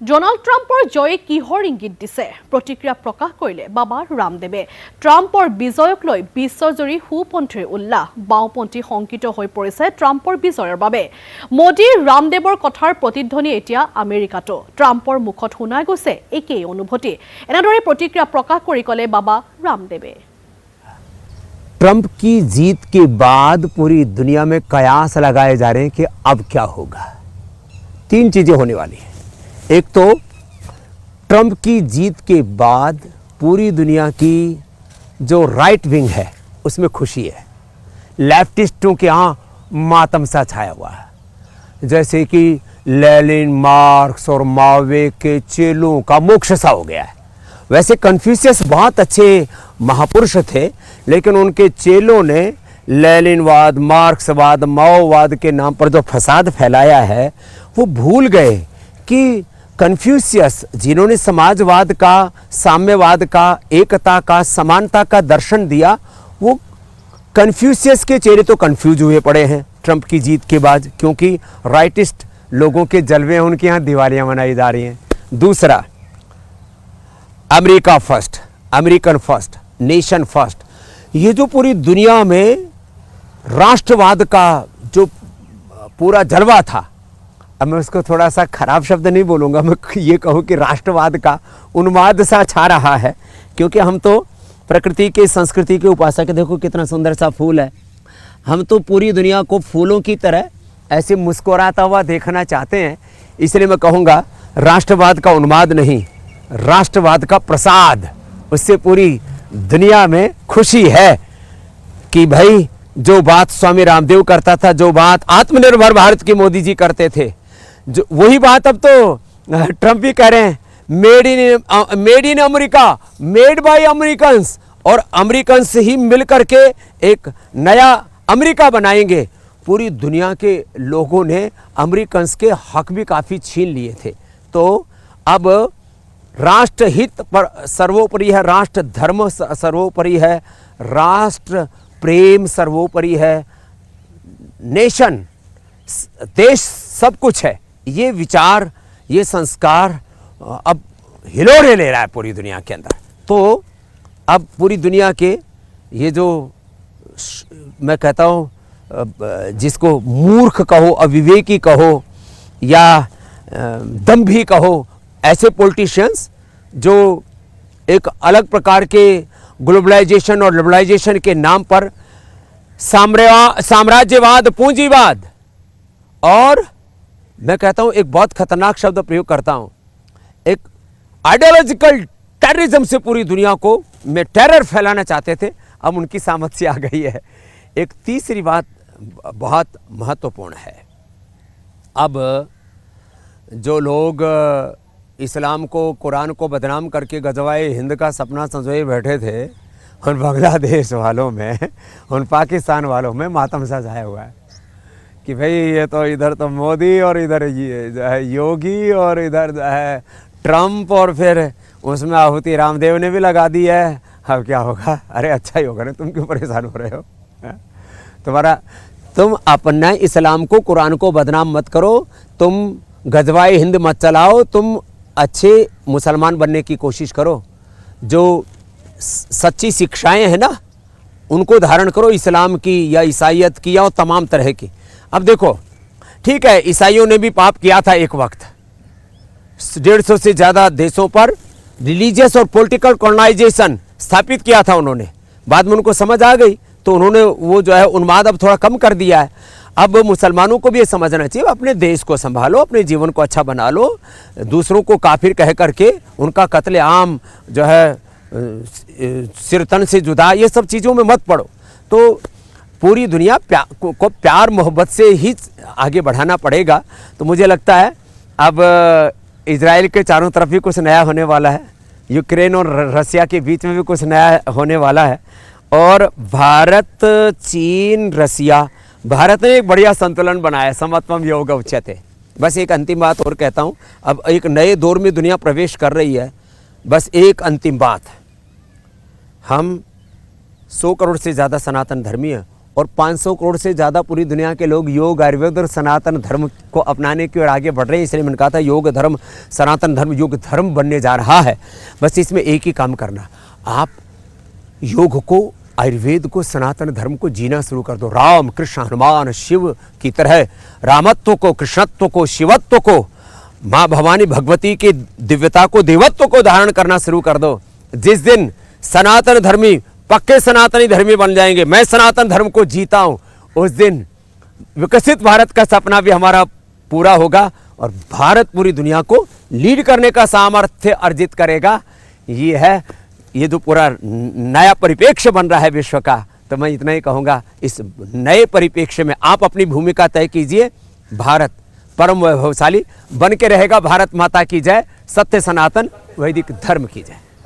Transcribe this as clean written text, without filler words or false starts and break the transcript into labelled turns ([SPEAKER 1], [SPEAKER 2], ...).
[SPEAKER 1] Donald ট্ৰাম্পৰ জয়ে কিহৰ ইংগিত দিছে প্ৰতিক্ৰিয়া প্ৰকাশ কৰিলে বাবা ৰামদেৱে ট্ৰাম্পৰ বিজয়ক লৈ বিশ্বজুৰি সুপন্থীৰ উল্লাস বাওঁপন্থী শংকিত হৈ পৰিছে ট্ৰাম্পৰ বিজয়ৰ বাবে মোদী ৰামদেৱৰ কথাৰ প্ৰতিধ্বনি এতিয়া আমেৰিকাতো ট্ৰাম্পৰ মুখত শুনা গৈছে একেই অনুভূতি এনেদৰে প্ৰতিক্ৰিয়া প্ৰকাশ কৰি ক'লে বাবা ৰামদেৱে
[SPEAKER 2] ट्रंप की जीत के बाद पूरी दुनिया में कयास लगाए जा रहे हैं कि अब क्या होगा। तीन चीजें होने वाली हैं। एक तो ट्रंप की जीत के बाद पूरी दुनिया की जो राइट विंग है उसमें खुशी है, लेफ्टिस्टों के यहाँ मातम सा छाया हुआ है, जैसे कि लेनिन मार्क्स और मावे के चेलों का मोक्ष सा हो गया है। वैसे कन्फ्यूशियस बहुत अच्छे महापुरुष थे, लेकिन उनके चेलों ने लेनिनवाद, मार्क्सवाद, माओवाद के नाम पर जो फसाद फैलाया है वो भूल गए कि कन्फ्यूशियस जिन्होंने समाजवाद का, साम्यवाद का, एकता का, समानता का दर्शन दिया, वो कन्फ्यूशियस के चेहरे तो कन्फ्यूज हुए पड़े हैं ट्रंप की जीत के बाद, क्योंकि राइटिस्ट लोगों के जलवे उनके यहाँ दिवालियाँ मनाई जा रही हैं। दूसरा, America first, American first, nation first, ये जो पूरी दुनिया में राष्ट्रवाद का जो पूरा जलवा था, अब मैं उसको थोड़ा सा खराब शब्द नहीं बोलूँगा, मैं ये कहूँ कि राष्ट्रवाद का उन्माद सा छा रहा है, क्योंकि हम तो प्रकृति के, संस्कृति के उपासक। देखो कितना सुंदर सा फूल है, हम तो पूरी दुनिया को फूलों की तरह ऐसे मुस्कुराता हुआ देखना चाहते हैं। इसलिए मैं कहूँगा राष्ट्रवाद का उन्माद नहीं, राष्ट्रवाद का प्रसाद, उससे पूरी दुनिया में खुशी है कि भाई जो बात स्वामी रामदेव करता था, जो बात आत्मनिर्भर भारत की मोदी जी करते थे, जो वही बात अब तो ट्रंप भी कह रहे हैं, made in America, made by Americans, और अमेरिकन्स ही मिलकर के एक नया अमेरिका बनाएंगे। पूरी दुनिया के लोगों ने अमेरिकन्स के हक भी काफ़ी छीन लिए थे। तो अब राष्ट्र हित पर सर्वोपरि है, राष्ट्र धर्म सर्वोपरि है, राष्ट्र प्रेम सर्वोपरि है, नेशन, देश सब कुछ है। ये विचार, ये संस्कार अब हिलोरे ले रहा है पूरी दुनिया के अंदर। तो अब पूरी दुनिया के ये जो मैं कहता हूँ जिसको मूर्ख कहो, अविवेकी कहो या दम्भी कहो, ऐसे पॉलिटिशियंस जो एक अलग प्रकार के ग्लोबलाइजेशन और लिबरलाइजेशन के नाम पर साम्राज्यवाद, पूंजीवाद, और मैं कहता हूं एक बहुत खतरनाक शब्द प्रयोग करता हूं, एक आइडियोलॉजिकल टेररिज्म से पूरी दुनिया को में टेरर फैलाना चाहते थे, अब उनकी सामर्थ्य आ गई है। एक तीसरी बात बहुत महत्वपूर्ण है, अब जो लोग इस्लाम को, कुरान को बदनाम करके गजवाए हिंद का सपना संजोए बैठे थे, उन बांग्लादेश वालों में, उन पाकिस्तान वालों में मातम सा छाया हुआ है कि भाई ये तो इधर तो मोदी और इधर ये जो है योगी और इधर जो है ट्रंप, और फिर उसमें आहुति रामदेव ने भी लगा दी है। अब क्या होगा? अरे अच्छा ही होगा ना, तुम क्यों परेशान हो रहे हो? तुम अपना इस्लाम को, कुरान को बदनाम मत करो, तुम गजवाए हिंद मत चलाओ, तुम अच्छे मुसलमान बनने की कोशिश करो, जो सच्ची शिक्षाएं हैं ना उनको धारण करो, इस्लाम की या ईसाइयत की या तमाम तरह की। अब देखो, ठीक है, ईसाइयों ने भी पाप किया था एक वक्त, 150 से ज़्यादा देशों पर रिलीजियस और पॉलिटिकल कॉलोनाइजेशन स्थापित किया था उन्होंने। बाद में उनको समझ आ गई तो उन्होंने वो जो है उन्माद अब थोड़ा कम कर दिया है। अब मुसलमानों को भी ये समझना चाहिए, अपने देश को संभालो, अपने जीवन को अच्छा बना लो, दूसरों को काफिर कह करके उनका कत्ले आम जो है सिरतन से जुदा, ये सब चीज़ों में मत पड़ो। तो पूरी दुनिया को प्यार मोहब्बत से ही आगे बढ़ाना पड़ेगा। तो मुझे लगता है अब इजराइल के चारों तरफ भी कुछ नया होने वाला है, यूक्रेन और रसिया के बीच में भी कुछ नया होने वाला है, और भारत, चीन, रसिया, भारत ने एक बढ़िया संतुलन बनाया, समत्वम योग उच्यते। बस एक अंतिम बात और कहता हूँ, अब एक नए दौर में दुनिया प्रवेश कर रही है। बस एक अंतिम बात, हम 100 करोड़ से ज़्यादा सनातन धर्मी हैं, और 500 करोड़ से ज़्यादा पूरी दुनिया के लोग योग, आयुर्वेद और सनातन धर्म को अपनाने की ओर आगे बढ़ रहे हैं। इसलिए मैंने कहा था योग धर्म, सनातन धर्म योग धर्म बनने जा रहा है। बस इसमें एक ही काम करना, आप योग को, आयुर्वेद को, सनातन धर्म को जीना शुरू कर दो। राम, कृष्ण, हनुमान, शिव की तरह रामत्व को, कृष्णत्व को, शिवत्व को, माँ भवानी भगवती की दिव्यता को, देवत्व को धारण करना शुरू कर दो। जिस दिन सनातन धर्मी पक्के सनातनी धर्मी बन जाएंगे, मैं सनातन धर्म को जीता हूं, उस दिन विकसित भारत का सपना भी हमारा पूरा होगा और भारत पूरी दुनिया को लीड करने का सामर्थ्य अर्जित करेगा। ये है, ये जो पूरा नया परिप्रेक्ष्य बन रहा है विश्व का, तो मैं इतना ही कहूँगा, इस नए परिप्रेक्ष्य में आप अपनी भूमिका तय कीजिए। भारत परम वैभवशाली बन के रहेगा। भारत माता की जय, सत्य सनातन वैदिक धर्म की जय।